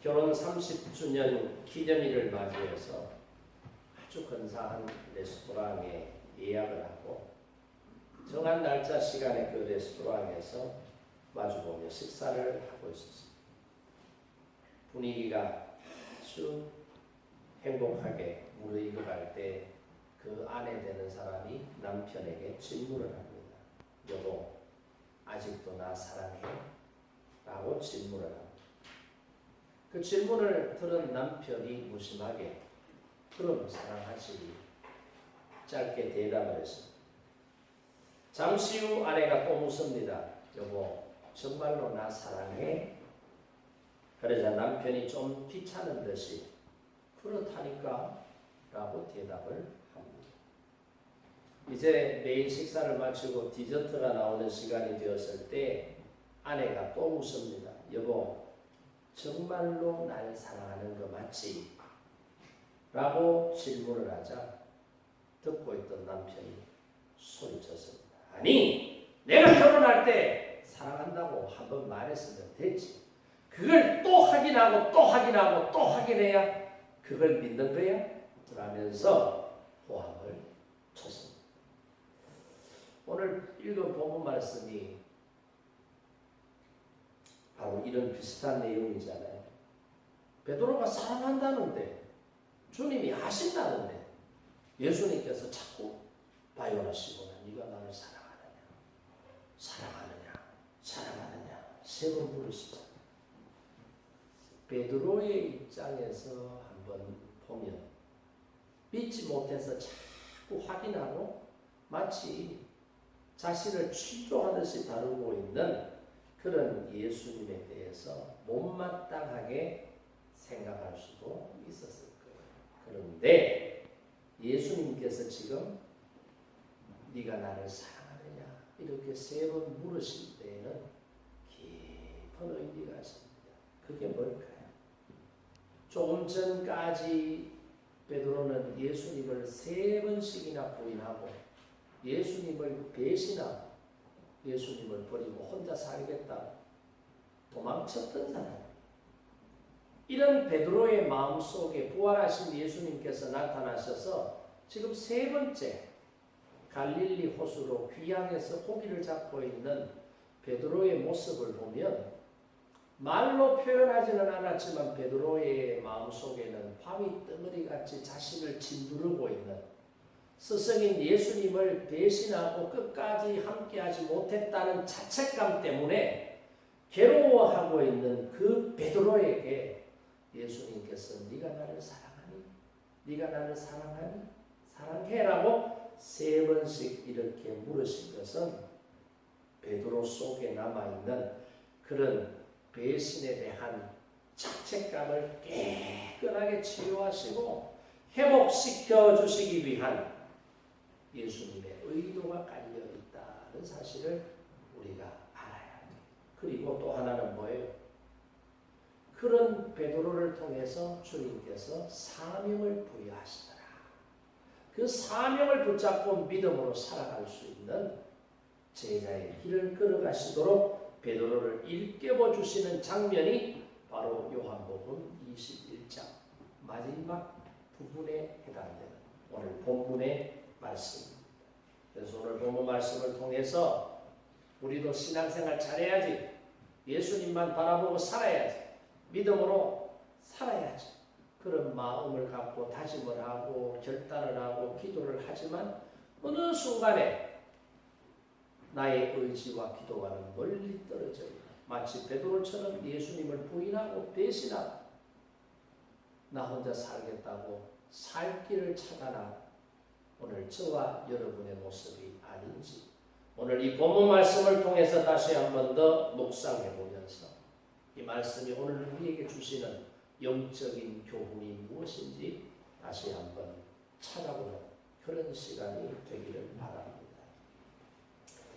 결혼 30주년 기념일을 맞이해서 아주 근사한 레스토랑에 예약을 하고 정한 날짜 시간에 그 레스토랑에서 마주보며 식사를 하고 있었습니다. 분위기가 아주 행복하게 무르익어갈 때 그 아내 되는 사람이 남편에게 질문을 합니다. 여보, 아직도 나 사랑해? 라고 질문을 합니다. 그 질문을 들은 남편이 무심하게 그럼 사랑하지 짧게 대답을 했습니다. 잠시 후 아내가 또 묻습니다. 여보, 정말로 나 사랑해? 그러자 남편이 좀 귀찮은 듯이 그렇다니까 라고 대답을 합니다. 이제 매일 식사를 마치고 디저트가 나오는 시간이 되었을 때 아내가 또 묻습니다. 여보, 정말로 날 사랑하는 거 맞지? 라고 질문을 하자 듣고 있던 남편이 소리쳤습니다. 아니, 내가 결혼할 때 사랑한다고 한번 말했으면 됐지. 그걸 또 확인하고 또 확인하고 또 확인해야 그걸 믿는 거야? 라면서 호함을 쳤습니다. 오늘 읽은 본문 말씀이 바로 이런 비슷한 내용이잖아요. 베드로가 사랑한다는데 주님이 아신다는데 예수님께서 자꾸 바요나 시모나 네가 나를 사랑하느냐 사랑하느냐 사랑하느냐 세 번 물으시잖아요. 베드로의 입장에서 한번 보면 믿지 못해서 자꾸 확인하고 마치 자신을 취조하듯이 다루고 있는 그런 예수님에 대해서 못마땅하게 생각할 수도 있었을 거예요. 그런데 예수님께서 지금 네가 나를 사랑하느냐 이렇게 세 번 물으실 때에는 깊은 의미가 있습니다. 그게 뭘까요? 조금 전까지 베드로는 예수님을 세 번씩이나 부인하고 예수님을 배신하고 예수님을 버리고 혼자 살겠다고 도망쳤던 사람. 이런 베드로의 마음속에 부활하신 예수님께서 나타나셔서 지금 세 번째 갈릴리 호수로 귀향에서 고기를 잡고 있는 베드로의 모습을 보면 말로 표현하지는 않았지만 베드로의 마음속에는 밤이 덩어리같이 자신을 짓누르고 있는 스승인 예수님을 배신하고 끝까지 함께하지 못했다는 자책감 때문에 괴로워하고 있는 그 베드로에게 예수님께서 네가 나를 사랑하니? 네가 나를 사랑하니? 사랑해라고 세 번씩 이렇게 물으신 것은 베드로 속에 남아있는 그런 배신에 대한 자책감을 깨끗하게 치유하시고 회복시켜 주시기 위한 예수님의 의도가 깔려있다는 사실을 우리가 알아야 합니다. 그리고 또 하나는 뭐예요? 그런 베드로를 통해서 주님께서 사명을 부여하시더라. 그 사명을 붙잡고 믿음으로 살아갈 수 있는 제자의 길을 걸어가시도록 베드로를 일깨워 주시는 장면이 바로 요한복음 21장 마지막 부분에 해당되는 오늘 본문의 말씀입니다. 그래서 오늘 본문 말씀을 통해서 우리도 신앙생활 잘해야지, 예수님만 바라보고 살아야지, 믿음으로 살아야지, 그런 마음을 갖고 다짐을 하고 결단을 하고 기도를 하지만 어느 순간에 나의 의지와 기도와는 멀리 떨어져 있는 마치 베드로처럼 예수님을 부인하고 배신하고 나 혼자 살겠다고 살 길을 찾아나 오늘 저와 여러분의 모습이 아닌지 오늘 이 본문 말씀을 통해서 다시 한 번 더 묵상해 보면서 이 말씀이 오늘 우리에게 주시는 영적인 교훈이 무엇인지 다시 한번 찾아보는 그런 시간이 되기를 바랍니다.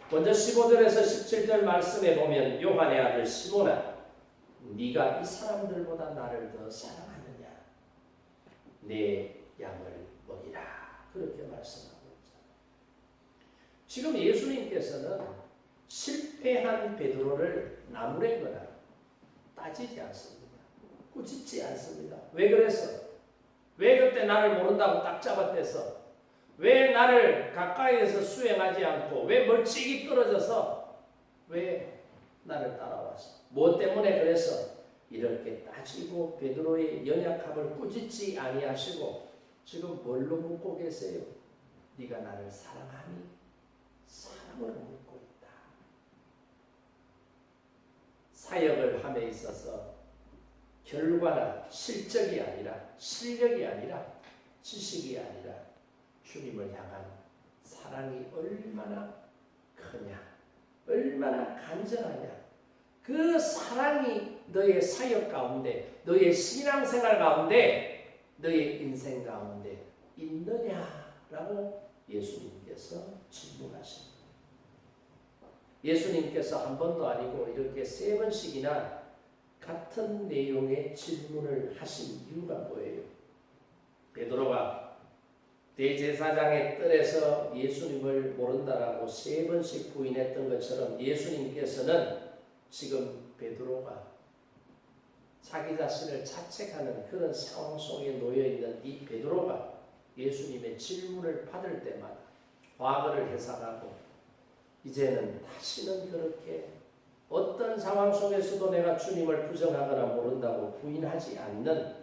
먼저 15절에서 17절 말씀에 보면 요한의 아들 시몬아 네가 이 사람들보다 나를 더 사랑하느냐 내 양을 먹이라 그렇게 말씀하고 있잖아요. 지금 예수님께서는 실패한 베드로를 나무래거나 따지지 않습니다. 꾸짖지 않습니다. 왜 그래서? 왜 그때 나를 모른다고 딱 잡아떼서? 왜 나를 가까이에서 수행하지 않고 왜 멀찍이 떨어져서 왜 나를 따라와서? 무엇 때문에 그래서? 이렇게 따지고 베드로의 연약함을 꾸짖지 아니하시고 지금 뭘로 묻고 계세요? 네가 나를 사랑하니? 사랑으로 묻고 있다. 사역을 함에 있어서 결과나 실적이 아니라 실력이 아니라 지식이 아니라 주님을 향한 사랑이 얼마나 크냐, 얼마나 간절하냐, 그 사랑이 너의 사역 가운데, 너의 신앙생활 가운데, 너의 인생 가운데 있느냐라고 예수님께서 질문하십니다. 예수님께서 한 번도 아니고 이렇게 3번씩이나 같은 내용의 질문을 하신 이유가 뭐예요? 베드로가 대제사장의 뜰에서 예수님을 모른다라고 3번씩 부인했던 것처럼 예수님께서는 지금 베드로가 자기 자신을 자책하는 그런 상황 속에 놓여있는 이 베드로가 예수님의 질문을 받을 때마다 과거를 해석하고 이제는 다시는 그렇게 어떤 상황 속에서도 내가 주님을 부정하거나 모른다고 부인하지 않는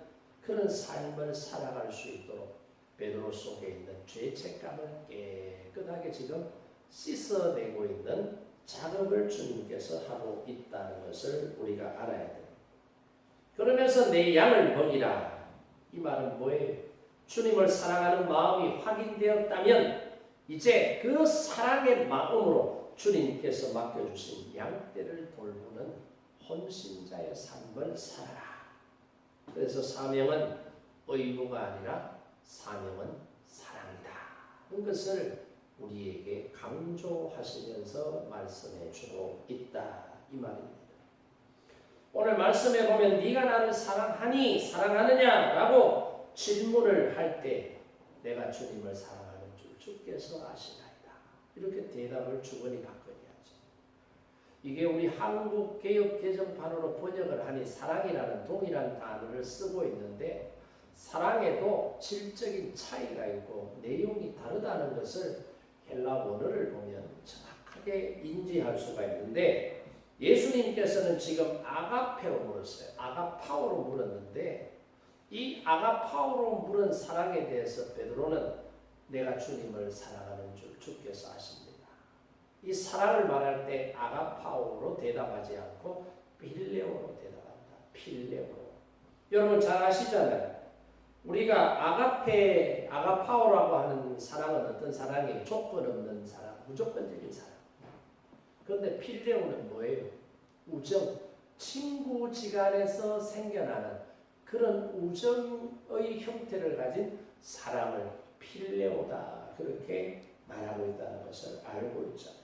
그런 삶을 살아갈 수 있도록 베드로 속에 있는 죄책감을 깨끗하게 지금 씻어내고 있는 작업을 주님께서 하고 있다는 것을 우리가 알아야 돼요. 그러면서 내 양을 먹이라. 이 말은 뭐예요? 주님을 사랑하는 마음이 확인되었다면 이제 그 사랑의 마음으로 주님께서 맡겨주신 양떼를 돌보는 헌신자의 삶을 살아라. 그래서 사명은 의무가 아니라 사명은 사랑이다. 이것을 우리에게 강조하시면서 말씀해 주고 있다. 이 말입니다. 오늘 말씀에 보면 네가 나를 사랑하니 사랑하느냐라고 질문을 할 때 내가 주님을 사랑하는 줄 주께서 아시나이다. 이렇게 대답을 주거니 받거니 하죠. 이게 우리 한국개혁개정판으로 번역을 하니 사랑이라는 동일한 단어를 쓰고 있는데 사랑에도 질적인 차이가 있고 내용이 다르다는 것을 헬라 원어를 보면 정확하게 인지할 수가 있는데 예수님께서는 지금 아가페로 물었어요. 아가파오로 물었는데 이 아가파오로 물은 사랑에 대해서 베드로는 내가 주님을 사랑하는 줄 주께서 아십니다. 이 사랑을 말할 때 아가파오로 대답하지 않고 필레오로 대답합니다. 필레오로. 여러분 잘 아시잖아요. 우리가 아가파오라고 하는 사랑은 어떤 사랑이에요? 조건 없는 사랑, 무조건적인 사랑. 그런데 필레오는 뭐예요? 우정, 친구지간에서 생겨나는 그런 우정의 형태를 가진 사랑을 필레오다. 그렇게 말하고 있다는 것을 알고 있잖아요.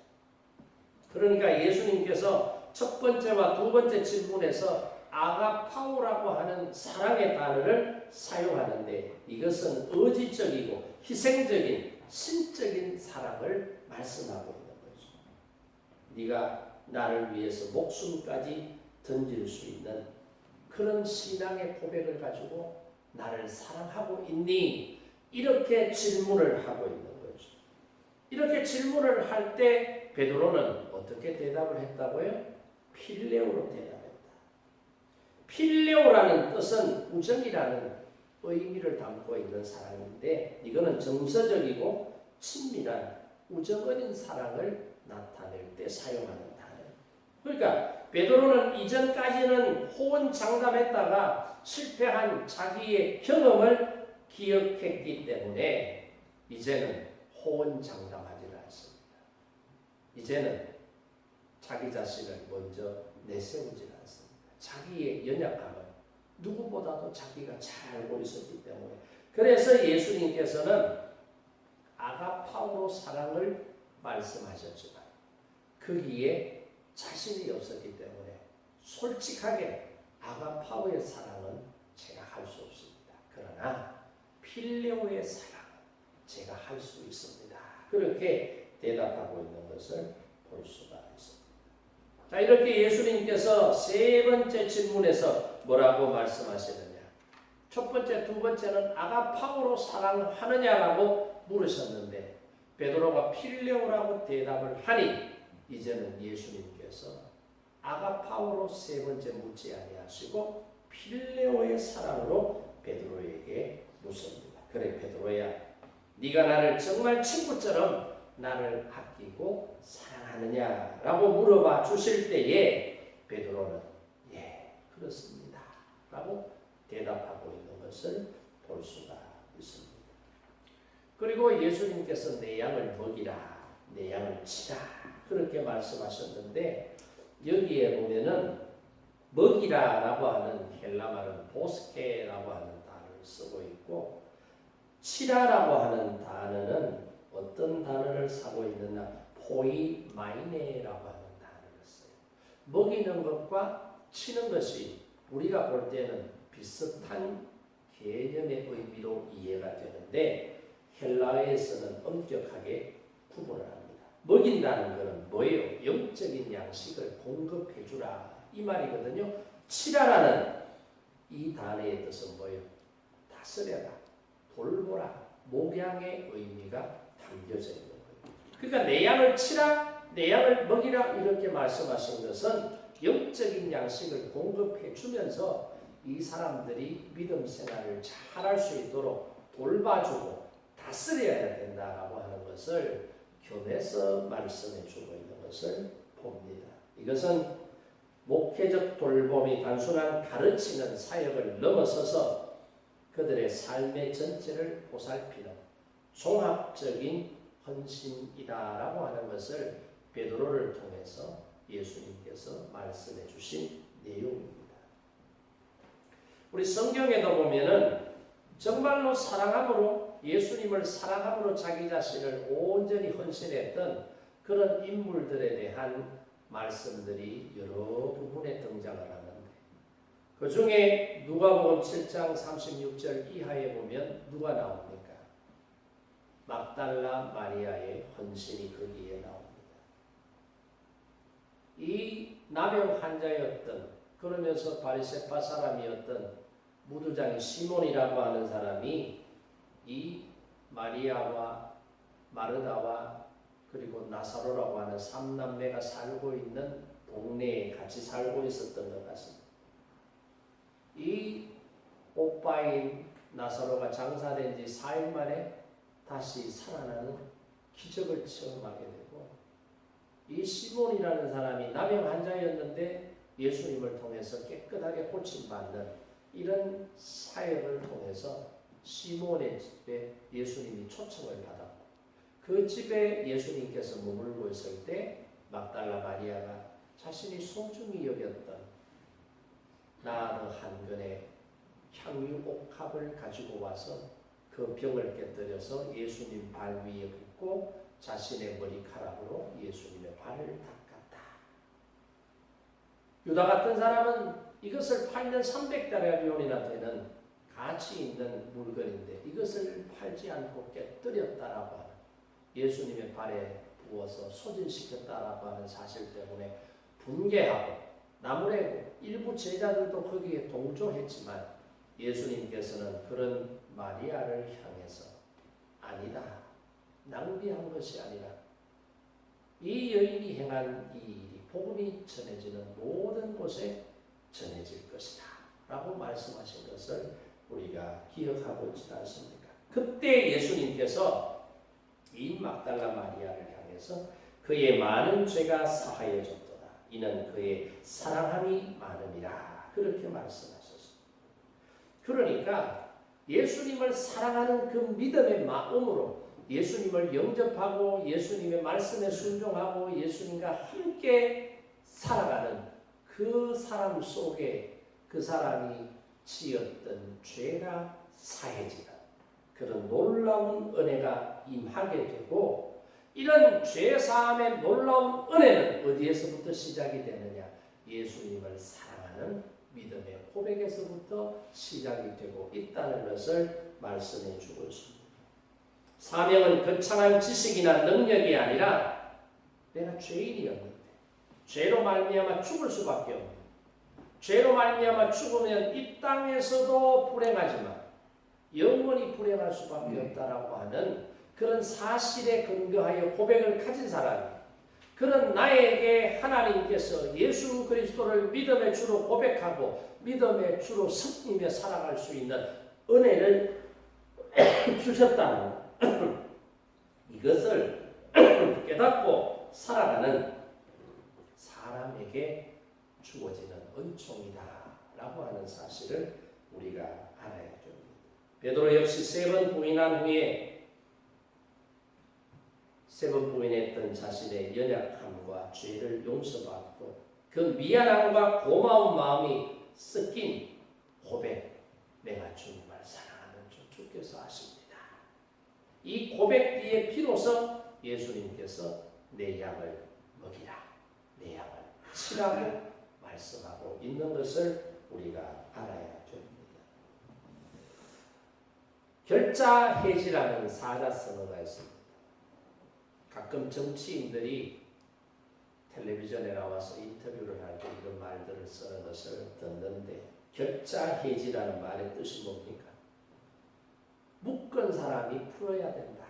그러니까 예수님께서 첫 번째와 두 번째 질문에서 아가파오라고 하는 사랑의 단어를 사용하는데 이것은 의지적이고 희생적인 신적인 사랑을 말씀하고 있는 거죠. 네가 나를 위해서 목숨까지 던질 수 있는 그런 신앙의 고백을 가지고 나를 사랑하고 있니? 이렇게 질문을 하고 있는 거죠. 이렇게 질문을 할 때 베드로는 어떻게 대답을 했다고요? 필레오로 대답했다. 필레오라는 뜻은 우정이라는 의미를 담고 있는 사랑인데 이거는 정서적이고 친밀한 우정 어린 사랑을 나타낼 때 사용하는 단어예요. 그러니까 베드로는 이전까지는 호언장담했다가 실패한 자기의 경험을 기억했기 때문에 이제는 호언장담하지는 않습니다. 이제는 자기 자신을 먼저 내세우지는 않습니다. 자기의 연약함을 누구보다도 자기가 잘 알고 있었기 때문에 그래서 예수님께서는 아가파오로 사랑을 말씀하셨지만 거기에 자신이 없었기 때문에 솔직하게 아가파오의 사랑은 제가 할 수 없습니다. 그러나 필레오의 사랑은 제가 할 수 있습니다. 그렇게 대답하고 있는 것을 볼 수가 있습니다. 자, 이렇게 예수님께서 세 번째 질문에서 뭐라고 말씀하시느냐? 첫 번째, 두 번째는 아가파오로 사랑하느냐라고 물으셨는데 베드로가 필레오라고 대답을 하니 이제는 예수님께서 아가파오로 세 번째 묻지 아니하시고 필레오의 사랑으로 베드로에게 묻습니다. 그래 베드로야, 네가 나를 정말 친구처럼 나를 아끼고 사랑하느냐라고 물어봐 주실 때에 베드로는 예, 그렇습니다 라고 대답하고 있는 것을 볼 수가 있습니다. 그리고 예수님께서 내 양을 먹이라, 내 양을 치라 그렇게 말씀하셨는데 여기에 보면은 먹이라라고 하는 헬라말은 보스케라고 하는 단어를 쓰고 있고 치라라고 하는 단어는 어떤 단어를 쓰고 있느냐? 포이마이네라고 하는 단어를 써요. 먹이는 것과 치는 것이 우리가 볼 때는 비슷한 개념의 의미로 이해가 되는데 헬라어에서는 엄격하게 구분을 합니다. 먹인다는 것은 뭐예요? 영적인 양식을 공급해 주라 이 말이거든요. 치라라는 이 단어의 뜻은 뭐예요? 다스려라, 돌보라, 목양의 의미가 담겨져 있는 거예요. 그러니까 내 양을 치라, 내 양을 먹이라 이렇게 말씀하신 것은 영적인 양식을 공급해 주면서 이 사람들이 믿음 생활을 잘할 수 있도록 돌봐주고 다스려야 된다라고 하는 것을 교내에서 말씀해 주고 있는 것을 봅니다. 이것은 목회적 돌봄이 단순한 가르치는 사역을 넘어서서 그들의 삶의 전체를 보살피는 종합적인 헌신이다라고 하는 것을 베드로를 통해서 예수님께서 말씀해 주신 내용입니다. 우리 성경에도 보면은 정말로 사랑함으로 예수님을 사랑함으로 자기 자신을 온전히 헌신했던 그런 인물들에 대한 말씀들이 여러 부분에 등장을 하는데 그 중에 누가복음 7장 36절 이하에 보면 누가 나옵니까? 막달라 마리아의 헌신이 거기에 나옵니다. 이 나병 환자였던 그러면서 바리새파 사람이었던 무두장의 시몬이라고 하는 사람이 이 마리아와 마르다와 그리고 나사로라고 하는 삼남매가 살고 있는 동네에 같이 살고 있었던 것 같습니다. 이 오빠인 나사로가 장사된 지 4일 만에 다시 살아나는 기적을 체험하게 되고 이 시몬이라는 사람이 나병 환자였는데 예수님을 통해서 깨끗하게 고침받는 이런 사역을 통해서 시몬의 집에 예수님이 초청을 받았고 그 집에 예수님께서 머물고 있을 때 막달라 마리아가 자신이 소중히 여겼던 나르 한 근의 향유 옥합을 가지고 와서 그 병을 깨뜨려서 예수님 발 위에 붓고 자신의 머리카락으로 예수님의 발을 닦았다. 유다 같은 사람은 이것을 팔면 300데나리온이나 되는 가치 있는 물건인데 이것을 팔지 않고 깨뜨렸다라고 하는 예수님의 발에 부어서 소진시켰다라고 하는 사실 때문에 분개하고 나무래고 일부 제자들도 거기에 동조했지만 예수님께서는 그런 마리아를 향해서 아니다. 낭비한 것이 아니라 이 여인이 행한 이 일이 복음이 전해지는 모든 곳에 전해질 것이다 라고 말씀하신 것을 우리가 기억하고 있지 않습니까? 그때 예수님께서 이 막달라 마리아를 향해서 그의 많은 죄가 사하여졌도다. 이는 그의 사랑함이 많음이라 그렇게 말씀하셨습니다. 그러니까 예수님을 사랑하는 그 믿음의 마음으로 예수님을 영접하고 예수님의 말씀에 순종하고 예수님과 함께 살아가는 그 사람 속에 그 사람이 지었던 죄가 사해지는 그런 놀라운 은혜가 임하게 되고 이런 죄사함의 놀라운 은혜는 어디에서부터 시작이 되느냐? 예수님을 사랑하는 믿음의 고백에서부터 시작이 되고 있다는 것을 말씀해 주고 있습니다. 사명은 거창한 지식이나 능력이 아니라 내가 죄인이었는데 죄로 말미암아 죽을 수밖에 없는 죄로 말미암아 죽으면 이 땅에서도 불행하지만 영원히 불행할 수밖에 없다라고 하는 그런 사실에 근거하여 고백을 가진 사람이, 그런 나에게 하나님께서 예수 그리스도를 믿음의 주로 고백하고 믿음의 주로 섬기며 살아갈 수 있는 은혜를 주셨다는 이것을 깨닫고 살아가는 사람에게 주어지는 은총이다라고 하는 사실을 우리가 알아야 됩니다. 베드로 역시 3번 부인한 후에 3번 부인했던 자신의 연약함과 죄를 용서받고 그 미안함과 고마운 마음이 섞인 고백, 내가 주님을 사랑하는 줄 주께서 아십니다. 이 고백 뒤에 비로소 예수님께서 내 양을 먹이라, 내 양을 치라고 말씀하고 있는 것을 우리가 알아야 됩니다. 결자해지라는 사자성어가 있습니다. 가끔 정치인들이 텔레비전에 나와서 인터뷰를 할 때 이런 말들을 쓰는 것을 듣는데, 결자해지라는 말의 뜻이 뭡니까? 묶은 사람이 풀어야 된다,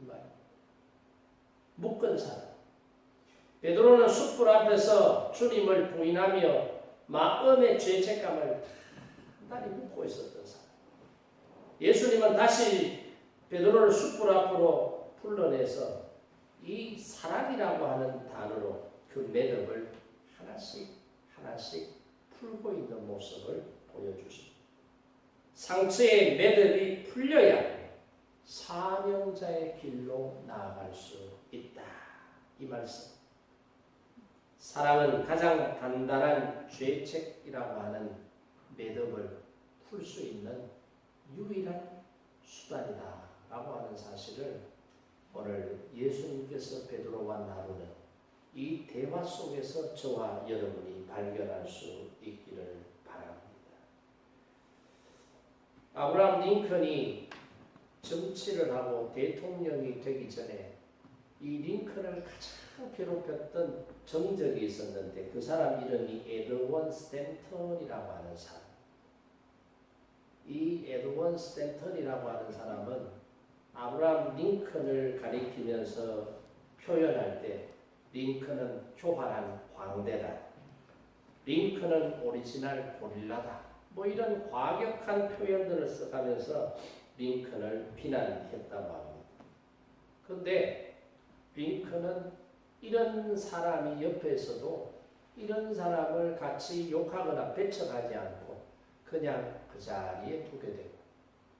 이 말입니다. 묶은 사람. 베드로는 숯불 앞에서 주님을 부인하며 마음의 죄책감을 단단히 묻고 있었던 사람. 예수님은 다시 베드로를 숯불 앞으로 불러내서 이 사랑이라고 하는 단어로 그 매듭을 하나씩 하나씩 풀고 있는 모습을 보여주십니다. 상처의 매듭이 풀려야 사명자의 길로 나아갈 수 있다, 이 말씀. 사랑은 가장 단단한 죄책이라고 하는 매듭을 풀 수 있는 유일한 수단이다 라고 하는 사실을 오늘 예수님께서 베드로와 나누는 이 대화 속에서 저와 여러분이 발견할 수 있기를 바랍니다. 아브라함 링컨이 정치를 하고 대통령이 되기 전에 이 링컨을 가장 괴롭혔던 정적이 있었는데 그 사람 이름이 에드원 스탠턴이라고 하는 사람. 이 에드원 스탠턴이라고 하는 사람은 아브라함 링컨을 가리키면서 표현할 때 링컨은 교활한 광대다, 링컨은 오리지널 고릴라다, 뭐 이런 과격한 표현들을 써가면서 링컨을 비난했다고 합니다. 그런데 링컨은 이런 사람이 옆에서도 이런 사람을 같이 욕하거나 배척하지 않고 그냥 그 자리에 두게 되고,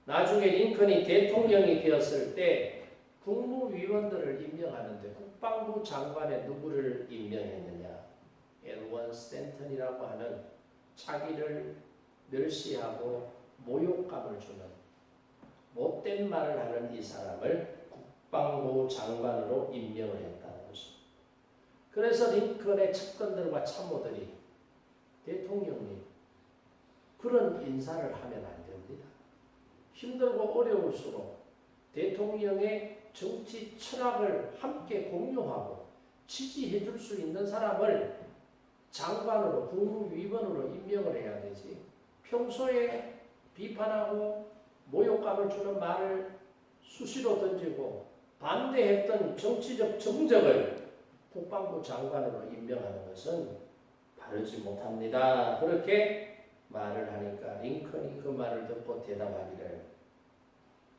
나중에 링컨이 대통령이 되었을 때 국무위원들을 임명하는데 국방부 장관에 누구를 임명했느냐? 에드원 스탠턴이라고 하는 자기를 멸시하고 모욕감을 주는 못된 말을 하는 이 사람을 국방부 장관으로 임명을 했다는 것입니다. 그래서 링컨의 측근들과 참모들이 대통령님, 그런 인사를 하면 안 됩니다. 힘들고 어려울수록 대통령의 정치 철학을 함께 공유하고 지지해 줄 수 있는 사람을 장관으로, 국무위원으로 임명을 해야 되지, 평소에 비판하고 모욕감을 주는 말을 수시로 던지고 반대했던 정치적 정적을 국방부 장관으로 임명하는 것은 바르지 못합니다. 그렇게 말을 하니까 링컨이 그 말을 듣고 대답하기를,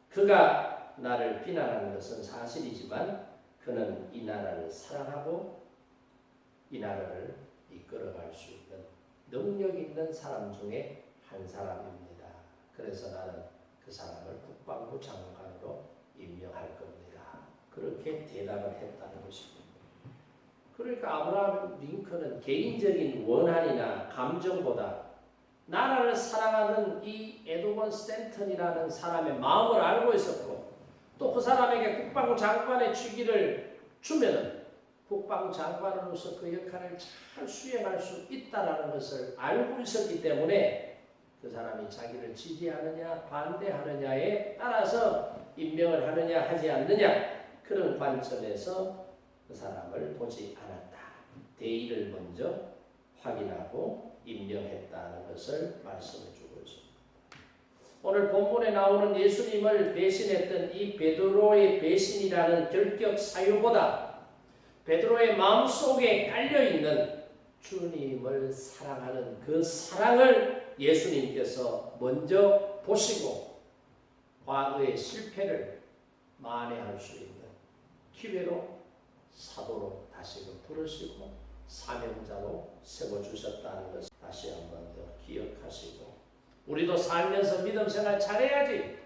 그가 나를 비난하는 것은 사실이지만 그는 이 나라를 사랑하고 이 나라를 이끌어갈 수 있는 능력 있는 사람 중에 한 사람입니다. 그래서 나는 그 사람을 국방부 장관으로 임명할 겁니다. 그렇게 대답을 했다는 것입니다. 그러니까 아브라함 링컨은 개인적인 원한이나 감정보다 나라를 사랑하는 이 에드원 스탠턴이라는 사람의 마음을 알고 있었고, 또 그 사람에게 국방부 장관의 직위를 주면은 국방부 장관으로서 그 역할을 잘 수행할 수 있다라는 것을 알고 있었기 때문에 그 사람이 자기를 지지하느냐 반대하느냐에 따라서 임명을 하느냐 하지 않느냐, 그런 관점에서 그 사람을 보지 않았다. 대의를 먼저 확인하고 임명했다는 것을 말씀해 주고 있습니다. 오늘 본문에 나오는 예수님을 배신했던 이 베드로의 배신이라는 결격 사유보다 베드로의 마음속에 깔려있는 주님을 사랑하는 그 사랑을 예수님께서 먼저 보시고 과거의 실패를 만회할 수 있는 기회로 사도로 다시금 부르시고 사명자로 세워주셨다는 것을 다시 한 번 더 기억하시고 우리도 살면서 믿음 생활 잘해야지.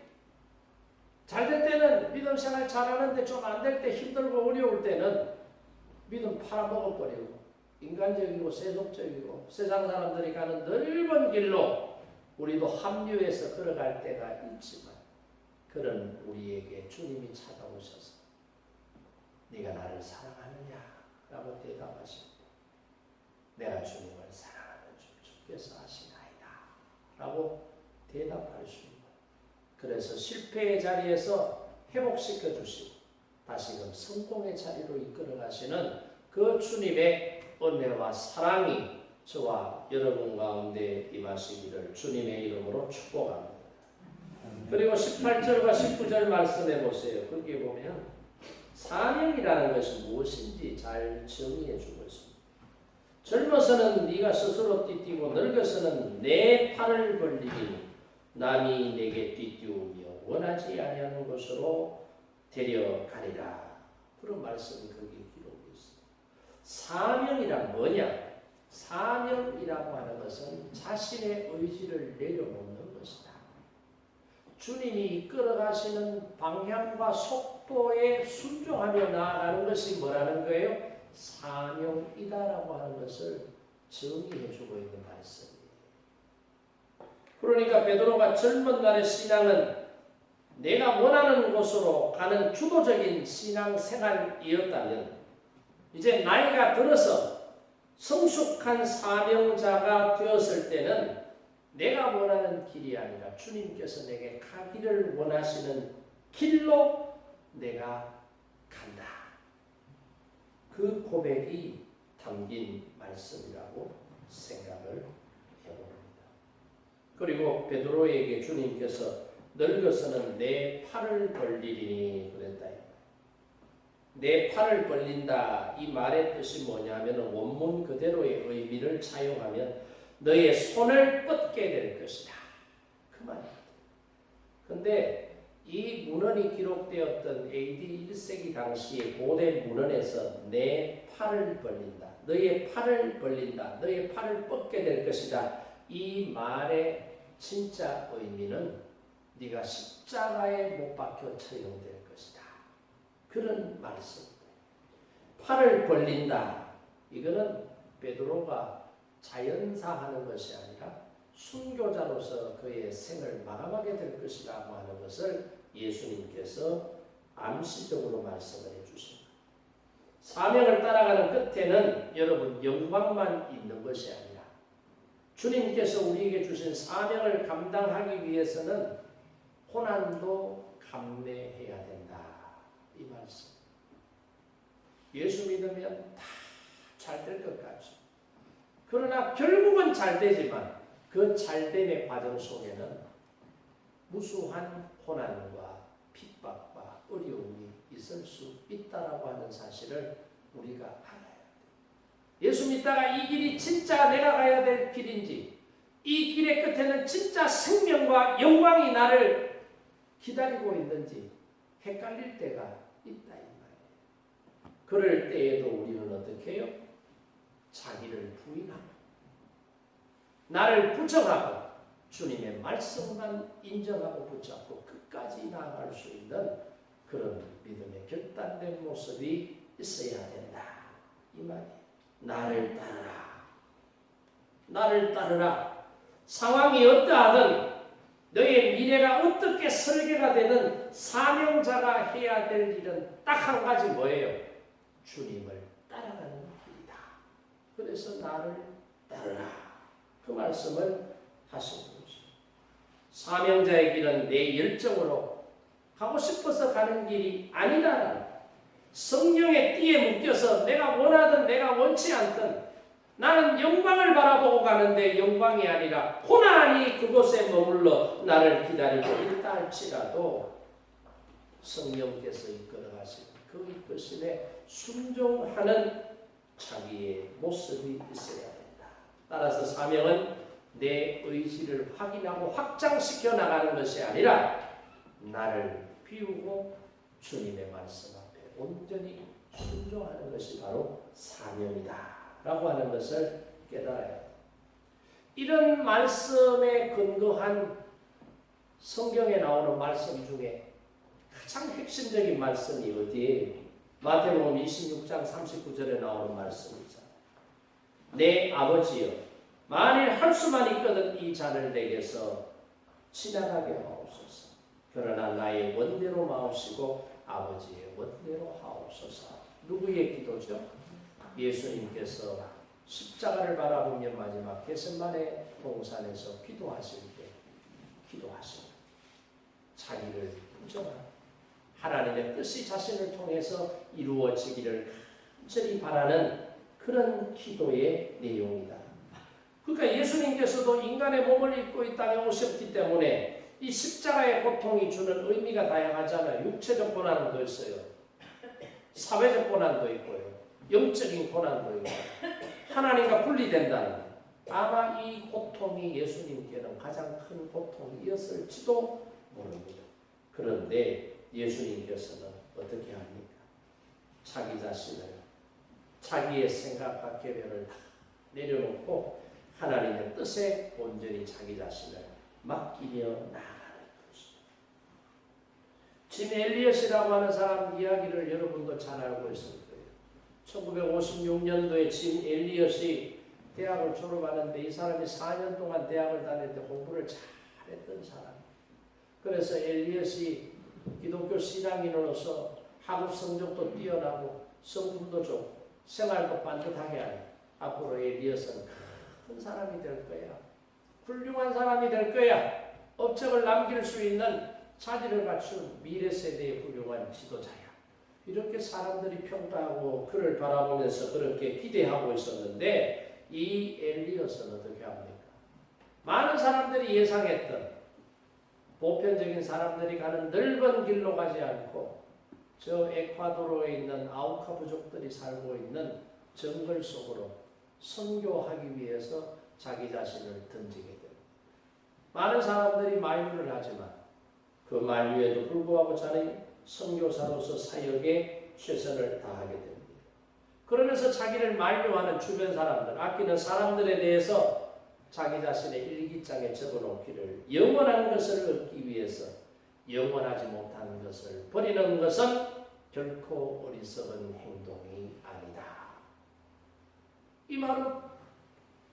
잘 될 때는 믿음 생활 잘하는데 좀 안 될 때 힘들고 어려울 때는 믿음 팔아먹어버리고 인간적이고 세속적이고 세상 사람들이 가는 넓은 길로 우리도 합류해서 걸어갈 때가 있지만 그런 우리에게 주님이 찾아오셔서 네가 나를 사랑하느냐? 라고 대답하십니다. 내가 주님을 사랑하는 주께서 하시나이다. 라고 대답할 수 있는 그래서 실패의 자리에서 회복시켜 주시고 다시금 성공의 자리로 이끌어 가시는 그 주님의 은혜와 사랑이 저와 여러분 가운데 임하시기를 주님의 이름으로 축복합니다. 그리고 18절과 19절 말씀해 보세요. 거기에 보면 사명이라는 것이 무엇인지 잘 정의해 주고 있습니다. 젊어서는 네가 스스로 뛰뛰고 늙어서는 내 팔을 벌리니 남이 내게 뛰뛰우며 원하지 아니하는 곳으로 데려가리라. 그런 말씀이 거기에 기록되어 있습니다. 사명이란 뭐냐? 사명이라고 하는 것은 자신의 의지를 내려놓는 것이다. 주님이 이끌어가시는 방향과 속도에 순종하며 나아가는 것이 뭐라는 거예요? 사명이다라고 하는 것을 정의해주고 있는 말씀이에요. 그러니까 베드로가 젊은 날의 신앙은 내가 원하는 곳으로 가는 주도적인 신앙생활이었다면 이제 나이가 들어서 성숙한 사명자가 되었을 때는 내가 원하는 길이 아니라 주님께서 내게 가기를 원하시는 길로 내가 간다. 그 고백이 담긴 말씀이라고 생각을 해봅니다. 그리고 베드로에게 주님께서 늙어서는 내 팔을 벌리리니 그랬다. 내 팔을 벌린다. 이 말의 뜻이 뭐냐면 원문 그대로의 의미를 차용하면 너의 손을 뻗게 될 것이다. 그 말입니다. 근데 이 문헌이 기록되었던 AD 1세기 당시의 고대 문헌에서 내 팔을 벌린다. 너의 팔을 벌린다. 너의 팔을 뻗게 될 것이다. 이 말의 진짜 의미는 네가 십자가에 못 박혀 처형될 것이다. 그런 말씀입니다. 팔을 벌린다. 이거는 베드로가 자연사하는 것이 아니라 순교자로서 그의 생을 마감하게 될 것이라고 하는 것을 예수님께서 암시적으로 말씀을 해주십니다. 사명을 따라가는 끝에는 여러분 영광만 있는 것이 아니라 주님께서 우리에게 주신 사명을 감당하기 위해서는 고난도 감내해야 된다. 이 말씀. 예수 믿으면 다 잘 될 것 같죠. 그러나 결국은 잘 되지만 그 잘됨의 과정 속에는 무수한 고난과 핍박과 어려움이 있을 수 있다라고 하는 사실을 우리가 알아야 돼요. 예수 믿다가 이 길이 진짜 내가 가야 될 길인지 이 길의 끝에는 진짜 생명과 영광이 나를 기다리고 있는지 헷갈릴 때가 있다 이 말이에요. 그럴 때에도 우리는 어떻게 해요? 자기를 부인하고 나를 부정하고 주님의 말씀만 인정하고 붙잡고 끝까지 나아갈 수 있는 그런 믿음의 결단된 모습이 있어야 된다. 이 말이에요. 나를 따르라. 나를 따르라. 상황이 어떠하든 너의 미래가 어떻게 설계가 되는 사명자가 해야 될 일은 딱 한 가지 뭐예요? 주님을 따라가는 길이다. 그래서 나를 따르라. 그 말씀을 하신 거죠. 사명자의 길은 내 열정으로 가고 싶어서 가는 길이 아니다라는 성령의 띠에 묶여서 내가 원하든 내가 원치 않든 나는 영광을 바라보고 가는데 영광이 아니라 고난이 그곳에 머물러 나를 기다리고 있다 할지라도 성령께서 이끌어가시는 그 이끄심에 순종하는 자기의 모습이 있어야 된다. 따라서 사명은 내 의지를 확인하고 확장시켜 나가는 것이 아니라 나를 비우고 주님의 말씀 앞에 온전히 순종하는 것이 바로 사명이다 라고 하는 것을 깨달아야 합니다. 이런 말씀에 근거한 성경에 나오는 말씀 중에 가장 핵심적인 말씀이 어디에? 마태복음 26장 39절에 나오는 말씀이잖아요. 내 아버지여, 만일 할 수만 있거든 이 잔을 내게서 지나가게 하옵소서. 그러나 나의 원대로 마옵시고 아버지의 원대로 하옵소서. 누구의 기도죠? 예수님께서 십자가를 바라보며 마지막 겟세마네 동산에서 기도하실 때 기도하십니다. 자기를 인정하고 하나님의 뜻이 자신을 통해서 이루어지기를 간절히 바라는 그런 기도의 내용이다. 그러니까 예수님께서도 인간의 몸을 입고 이 땅에 오셨기 때문에 이 십자가의 고통이 주는 의미가 다양하잖아요. 육체적 고난도 있어요. 사회적 고난도 있고요. 영적인 고난도 있고 하나님과 분리된다는 아마 이 고통이 예수님께는 가장 큰 고통이었을지도 모릅니다. 그런데 예수님께서는 어떻게 합니까? 자기 자신을 자기의 생각과 계획을 다 내려놓고 하나님의 뜻에 온전히 자기 자신을 맡기며 나아가는 것입니다. 짐 엘리엇이라고 하는 사람 이야기를 여러분도 잘 알고 있을 거예요. 1956년도에 짐 엘리엇이 대학을 졸업하는데 이 사람이 4년 동안 대학을 다녔는데 공부를 잘했던 사람. 그래서 엘리엇이 기독교 신앙인으로서 학업 성적도 뛰어나고 성품도 좋고 생활도 반듯하게 하는 앞으로 엘리엇은 큰 사람이 될 거야. 훌륭한 사람이 될 거야. 업적을 남길 수 있는 자질을 갖춘 미래 세대의 훌륭한 지도자야. 이렇게 사람들이 평가하고 그를 바라보면서 그렇게 기대하고 있었는데 이 엘리엇은 어떻게 합니까? 많은 사람들이 예상했던 보편적인 사람들이 가는 넓은 길로 가지 않고 저 에콰도르에 있는 아우카 부족들이 살고 있는 정글 속으로 선교하기 위해서 자기 자신을 던지게 됩니다. 많은 사람들이 만류를 하지만 그 만류에도 불구하고 자는 선교사로서 사역에 최선을 다하게 됩니다. 그러면서 자기를 만류하는 주변 사람들, 아끼는 사람들에 대해서 자기 자신의 일기장에 적어놓기를 영원한 것을 얻기 위해서 영원하지 못한 것을 버리는 것은 결코 어리석은 행동이 아니다. 이 말은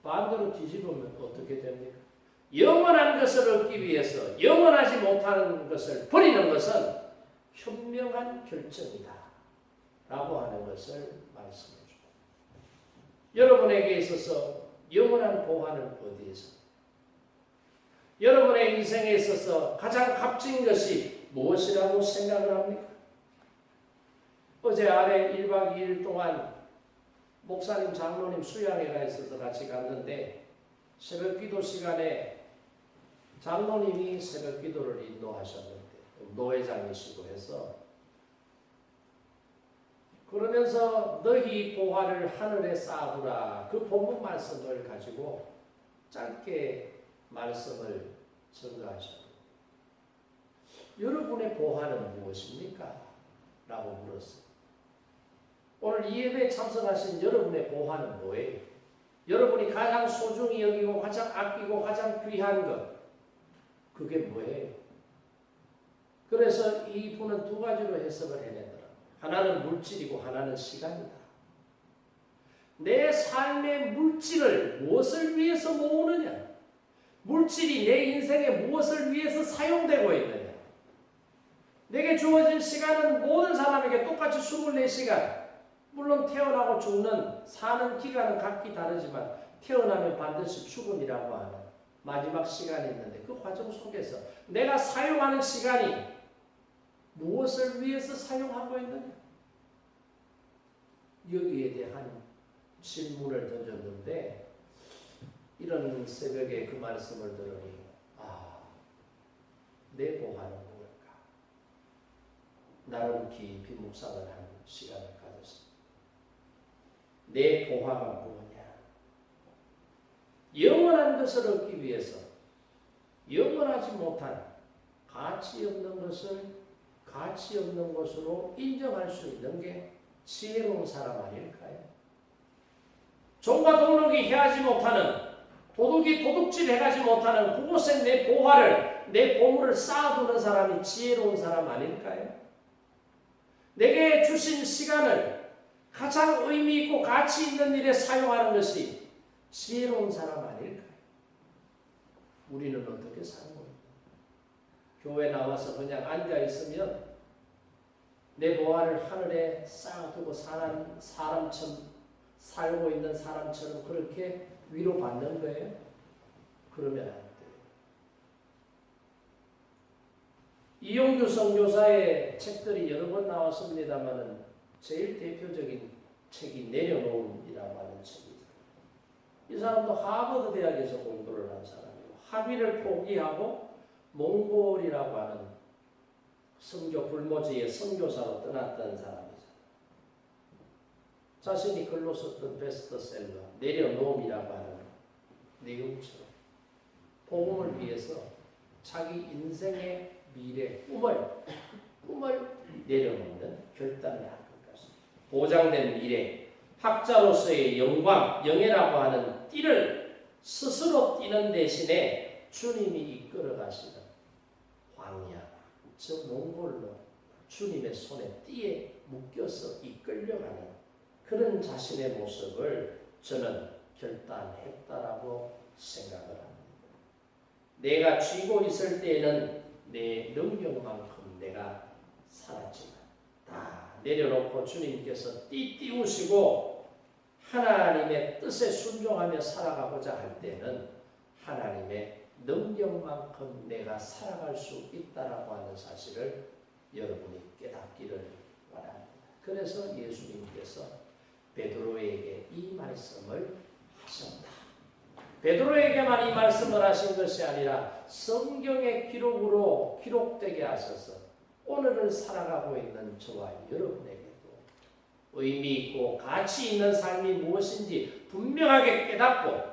반대로 뒤집으면 어떻게 됩니까? 영원한 것을 얻기 위해서 영원하지 못하는 것을 버리는 것은 현명한 결정이다 라고 하는 것을 말씀해 줍니다. 여러분에게 있어서 영원한 보화는 어디에서? 여러분의 인생에 있어서 가장 값진 것이 무엇이라고 생각을 합니까? 어제 아래 1박 2일 동안 목사님, 장로님 수양회가 있어서 같이 갔는데 새벽 기도 시간에 장로님이 새벽 기도를 인도하셨는데 노회장이시고 해서 그러면서 너희 보화를 하늘에 쌓아두라 그 본문 말씀을 가지고 짧게 말씀을 전가하셨습니다. 여러분의 보화는 무엇입니까? 라고 물었어요. 오늘 이 예배에 참석하신 여러분의 보화는 뭐예요? 여러분이 가장 소중히 여기고 가장 아끼고 가장 귀한 것 그게 뭐예요? 그래서 이 분은 두 가지로 해석을 해내더라고요. 하나는 물질이고 하나는 시간이다. 내 삶의 물질을 무엇을 위해서 모으느냐? 물질이 내 인생에 무엇을 위해서 사용되고 있느냐? 내게 주어진 시간은 모든 사람에게 똑같이 24시간. 물론 태어나고 죽는 사는 기간은 각기 다르지만 태어나면 반드시 죽음이라고 하는 마지막 시간이 있는데 그 과정 속에서 내가 사용하는 시간이 무엇을 위해서 사용하고 있느냐? 여기에 대한 질문을 던졌는데 이런 새벽에 그 말씀을 들으니 내 보화는 무엇일까? 나름 깊이 묵상을 하는 시간을 가졌습니다. 내 보화가 무엇이냐? 영원한 것을 얻기 위해서 영원하지 못한 가치 없는 것을 가치 없는 것으로 인정할 수 있는 게 지혜로운 사람 아닐까요? 종과 동록이 해하지 못하는 도둑이 도둑질 해가지 못하는 그곳에 내 보화를 내 보물을 쌓아두는 사람이 지혜로운 사람 아닐까요? 내게 주신 시간을 가장 의미 있고 가치 있는 일에 사용하는 것이 지혜로운 사람 아닐까요? 우리는 어떻게 사는 겁니까? 교회 나와서 그냥 앉아 있으면 내 보화를 하늘에 쌓아두고 사람처럼 살고 있는 사람처럼 그렇게 위로받는 거예요? 그러면 안 돼요. 이용규 선교사의 책들이 여러 번 나왔습니다만은 제일 대표적인 책이 내려놓음이라고 하는 책이죠. 이 사람도 하버드 대학에서 공부를 한 사람이고 학위를 포기하고 몽골이라고 하는 선교 불모지의 선교사로 떠났던 사람이죠. 자신이 글로 썼던 베스트셀러 내려놓음이라고 하는 내용처럼 복음을 위해서 자기 인생의 미래 꿈을 내려놓는 결단을 한 것 같습니다. 보장된 미래, 학자로서의 영광, 영예라고 하는 띠를 스스로 띠는 대신에 주님이 이끌어 가시는 광야, 저 몽골로 주님의 손에 띠에 묶여서 이끌려가는 그런 자신의 모습을 저는 결단했다라고 생각을 합니다. 내가 쥐고 있을 때에는 내 능력만큼 내가 살았지만 다 내려놓고 주님께서 띄우시고 하나님의 뜻에 순종하며 살아가고자 할 때는 하나님의 능력만큼 내가 살아갈 수 있다라고 하는 사실을 여러분이 깨닫기를 바랍니다. 그래서 예수님께서 베드로에게 이 말씀을 하셨다. 베드로에게만 이 말씀을 하신 것이 아니라 성경의 기록으로 기록되게 하셔서 오늘을 살아가고 있는 저와 여러분에게도 의미 있고 가치 있는 삶이 무엇인지 분명하게 깨닫고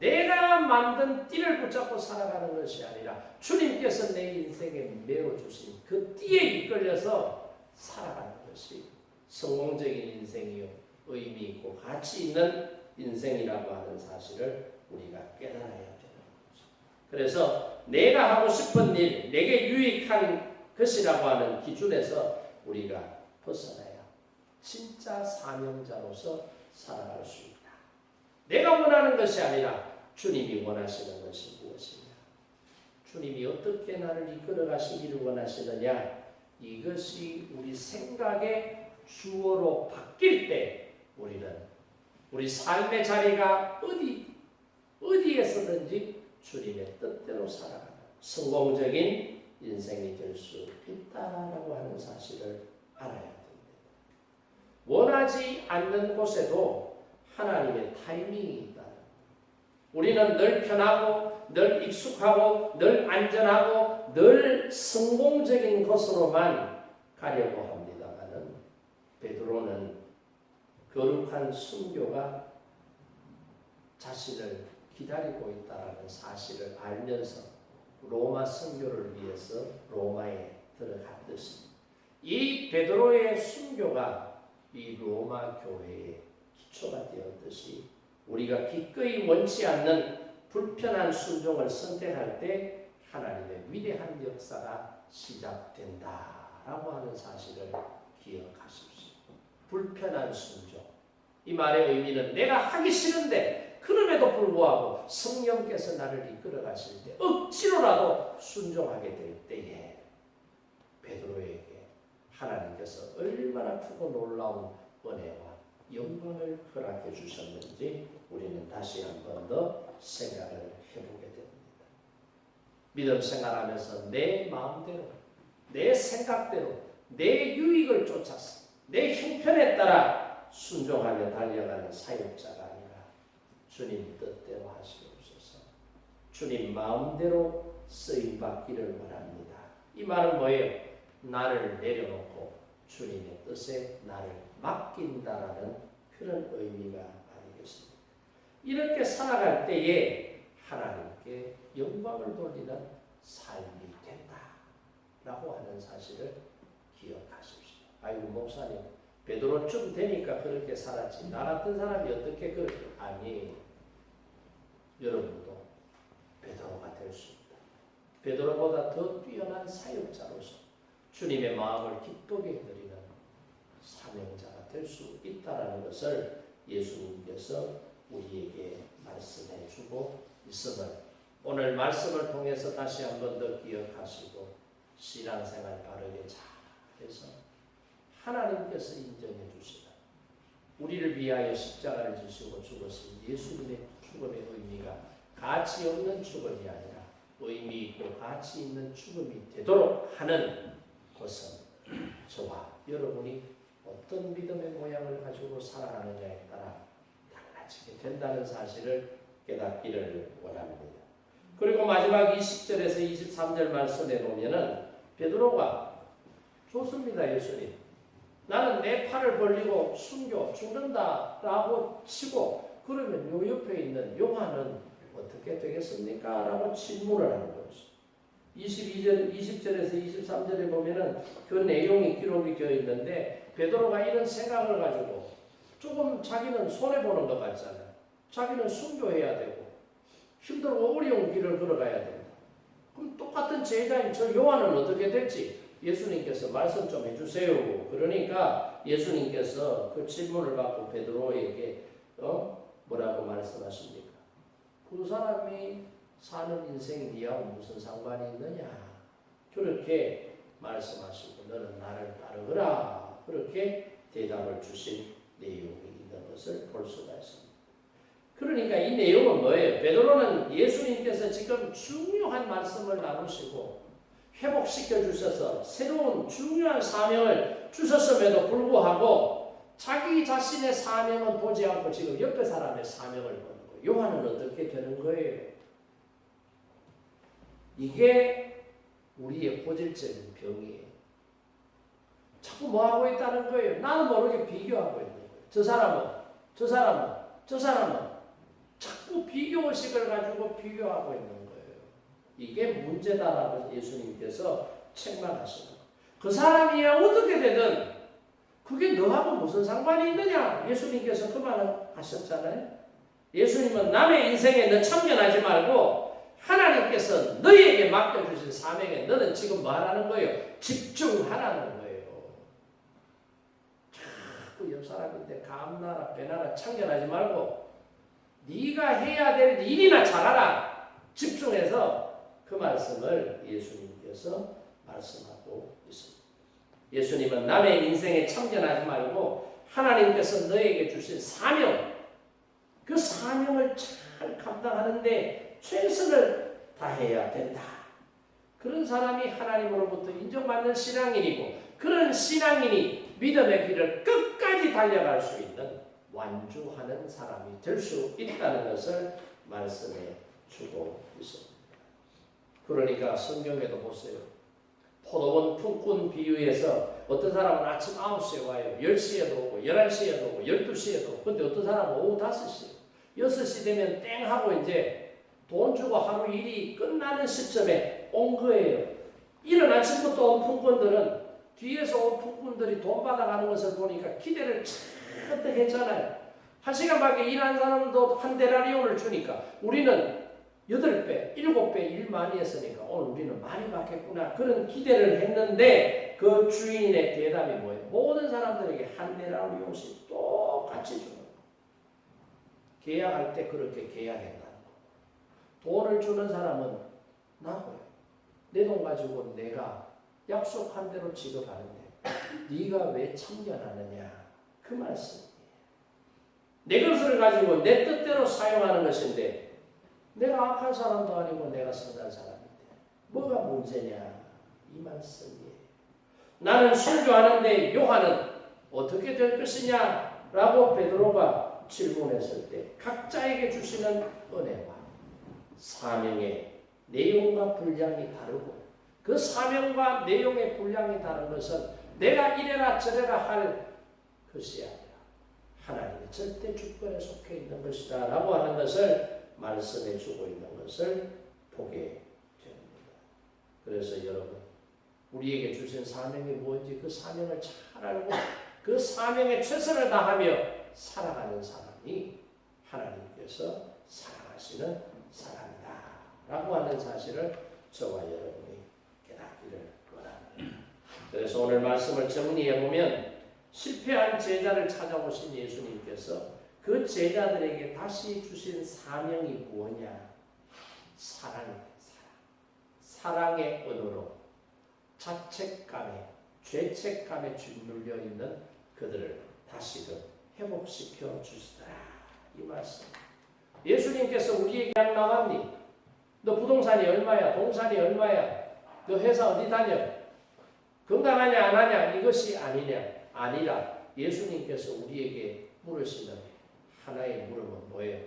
내가 만든 띠를 붙잡고 살아가는 것이 아니라 주님께서 내 인생에 메워주신 그 띠에 이끌려서 살아가는 것이 성공적인 인생이요 의미 있고 가치 있는 인생이라고 하는 사실을 우리가 깨달아야 되는 거죠. 그래서 내가 하고 싶은 일, 내게 유익한 것이라고 하는 기준에서 우리가 벗어나야 진짜 사명자로서 살아갈 수 있다. 내가 원하는 것이 아니라 주님이 원하시는 것이 무엇이냐? 주님이 어떻게 나를 이끌어 가시기를 원하시느냐? 이것이 우리 생각의 주어로 바뀔 때 우리는 우리 삶의 자리가 어디에서든지 주님의 뜻대로 살아가는 성공적인 인생이 될 수 있다라고 하는 사실을 알아야 됩니다. 원하지 않는 곳에도 하나님의 타이밍이 있다. 우리는 늘 편하고 늘 익숙하고 늘 안전하고 늘 성공적인 것으로만 가려고 합니다만은 베드로는 거룩한 순교가 자신을 기다리고 있다는 사실을 알면서 로마 순교를 위해서 로마에 들어갔듯이 이 베드로의 순교가 이 로마 교회의 기초가 되었듯이 우리가 기꺼이 원치 않는 불편한 순종을 선택할 때 하나님의 위대한 역사가 시작된다라고 하는 사실을 기억하십시오. 불편한 순종. 이 말의 의미는 내가 하기 싫은데 그럼에도 불구하고 성령께서 나를 이끌어 가실 때 억지로라도 순종하게 될 때에 베드로에게 하나님께서 얼마나 크고 놀라운 은혜와 영광을 허락해 주셨는지 우리는 다시 한 번 더 생각을 해보게 됩니다. 믿음 생활하면서 내 마음대로, 내 생각대로, 내 유익을 쫓아서 내 형편에 따라 순종하며 달려가는 사역자가 아니라 주님 뜻대로 하시옵소서. 주님 마음대로 쓰임받기를 원합니다. 이 말은 뭐예요? 나를 내려놓고 주님의 뜻에 나를 맡긴다라는 그런 의미가 아니겠습니까? 이렇게 살아갈 때에 하나님께 영광을 돌리는 삶이 된다라고 하는 사실을 기억하십시오. 아이고 목사님, 베드로쯤 되니까 그렇게 살았지 나 같은 사람이 어떻게 그렇게 아니, 여러분도 베드로가 될 수 있다. 베드로보다 더 뛰어난 사역자로서 주님의 마음을 기쁘게 해드리는 사명자가 될 수 있다는 것을 예수님께서 우리에게 말씀해 주고 있음을 오늘 말씀을 통해서 다시 한 번 더 기억하시고 신앙생활 바르게 잘해서 하나님께서 인정해 주시는 우리를 위하여 십자가를 지시고 죽으신 예수님의 죽음의 의미가 가치 없는 죽음이 아니라 의미 있고 가치 있는 죽음이 되도록 하는 것은 저와 여러분이 어떤 믿음의 모양을 가지고 살아가느냐에 따라 달라지게 된다는 사실을 깨닫기를 원합니다. 그리고 마지막 20절에서 23절 말씀에 보면은 베드로가 좋습니다. 예수님, 나는 내 팔을 벌리고 숨겨 죽는다라고 치고 그러면 요 옆에 있는 요한은 어떻게 되겠습니까? 라고 질문을 하는 거죠. 20절에서 23절에 보면은 그 내용이 기록이 되어 있는데 베드로가 이런 생각을 가지고 조금 자기는 손해보는 것 같잖아요. 자기는 순교해야 되고 힘들고 어려운 길을 걸어가야 됩니다. 그럼 똑같은 제자인 저 요한은 어떻게 될지 예수님께서 말씀 좀 해주세요. 그러니까 예수님께서 그 질문을 받고 베드로에게 뭐라고 말씀하십니까? 그 사람이 사는 인생이 니하고 무슨 상관이 있느냐? 그렇게 말씀하시고 너는 나를 따르거라. 그렇게 대답을 주신 내용이 있는 것을 볼 수가 있습니다. 그러니까 이 내용은 뭐예요? 베드로는 예수님께서 지금 중요한 말씀을 나누시고 회복시켜 주셔서 새로운 중요한 사명을 주셨음에도 불구하고 자기 자신의 사명은 보지 않고 지금 옆에 사람의 사명을 보는 거예요. 요한은 어떻게 되는 거예요? 이게 우리의 고질적인 병이에요. 자꾸 뭐하고 있다는 거예요? 나는 모르게 비교하고 있는 거예요. 저 사람은 자꾸 비교의식을 가지고 비교하고 있는 거예요. 이게 문제다라고 예수님께서 책망하시는 거예요. 그 사람이 어떻게 되든 그게 너하고 무슨 상관이 있느냐? 예수님께서 그 말을 하셨잖아요. 예수님은 남의 인생에 너 참견하지 말고 하나님께서 너희에게 맡겨주신 사명에 너는 지금 뭐 하라는 거예요? 집중하라는 거예요. 자꾸 옆 사람인데 감나라 배나라 참견하지 말고 네가 해야 될 일이나 잘하라. 집중해서 그 말씀을 예수님께서 말씀하고 있습니다. 예수님은 남의 인생에 참견하지 말고 하나님께서 너에게 주신 사명, 그 사명을 잘 감당하는데 최선을 다해야 된다. 그런 사람이 하나님으로부터 인정받는 신앙인이고 그런 신앙인이 믿음의 길을 끝까지 달려갈 수 있는 완주하는 사람이 될 수 있다는 것을 말씀해 주고 있습니다. 그러니까 성경에도 보세요. 포도원 품꾼 비유에서 어떤 사람은 아침 9시에 와요. 10시에도 오고 11시에도 오고 12시에도 오고 근데 어떤 사람은 오후 5시 6시 되면 땡 하고 이제 돈 주고 하루 일이 끝나는 시점에 온 거예요. 이른 아침부터 온 품꾼들은 뒤에서 온 품꾼들이 돈 받아가는 것을 보니까 기대를 잔뜩 했잖아요. 1시간밖에 일한 사람도 한 데나리온을 주니까 우리는 8배, 7배 일 많이 했으니까 오늘 우리는 많이 받겠구나 그런 기대를 했는데 그 주인의 대답이 뭐예요? 모든 사람들에게 한 데나리온씩 똑같이 주는 거예요. 계약할 때 그렇게 계약했다는 거예요. 돈을 주는 사람은 나고요. 내 돈 가지고 내가 약속한 대로 지급하는데 네가 왜 참견하느냐 그 말씀이에요. 내 것을 가지고 내 뜻대로 사용하는 것인데 내가 악한 사람도 아니고 내가 선한 사람인데 뭐가 문제냐 이 말씀이에요. 나는 순교하는데 요한은 어떻게 될 것이냐 라고 베드로가 질문했을 때 각자에게 주시는 은혜와 사명의 내용과 분량이 다르고 그 사명과 내용의 분량이 다른 것은 내가 이래라 저래라 할 것이 아니라 하나님의 절대 주권에 속해 있는 것이다 라고 하는 것을 말씀해 주고 있는 것을 보게 됩니다. 그래서 여러분 우리에게 주신 사명이 무엇인지 그 사명을 잘 알고 그 사명에 최선을 다하며 살아가는 사람이 하나님께서 사랑하시는 사람이다 라고 하는 사실을 저와 여러분이 깨닫기를 원합니다. 그래서 오늘 말씀을 정리해보면 실패한 제자를 찾아오신 예수님께서 그 제자들에게 다시 주신 사명이 무엇냐? 사랑입니다. 사랑의 언어로 자책감에 죄책감에 짓눌려 있는 그들을 다시금 회복시켜 주시더라. 이 말씀. 예수님께서 우리에게 약 나왔니? 너 부동산이 얼마야? 동산이 얼마야? 너 회사 어디 다녀? 건강하냐 안 하냐? 이것이 아니냐? 아니라 예수님께서 우리에게 물으시는 하나의 물음은 뭐예요?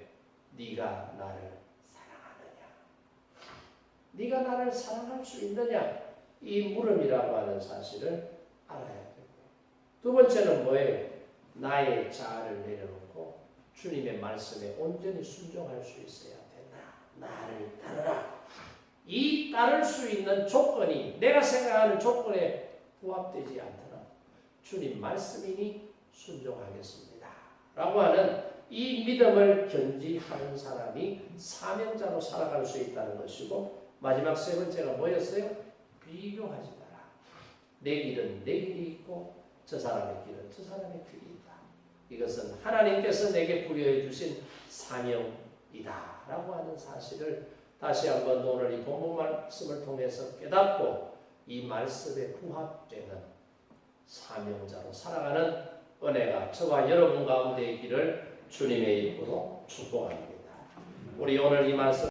네가 나를 사랑하느냐? 네가 나를 사랑할 수 있느냐? 이 물음이라고 하는 사실을 알아야 되고 두 번째는 뭐예요? 나의 자아를 내려놓고 주님의 말씀에 온전히 순종할 수 있어야 된다. 나를 따르라. 이 따를 수 있는 조건이 내가 생각하는 조건에 부합되지 않더라. 주님 말씀이니 순종하겠습니다. 라고 하는 이 믿음을 견지하는 사람이 사명자로 살아갈 수 있다는 것이고 마지막 세 번째가 뭐였어요? 비교하지 마라. 내 길은 내 길이 있고 저 사람의 길은 저 사람의 길이 있다. 이것은 하나님께서 내게 부여해 주신 사명이다 라고 하는 사실을 다시 한번 오늘 이 본문 말씀을 통해서 깨닫고 이 말씀에 부합되는 사명자로 살아가는 은혜가 저와 여러분 가운데 있기를 주님의 이름으로 축복합니다. 우리 오늘 이 말씀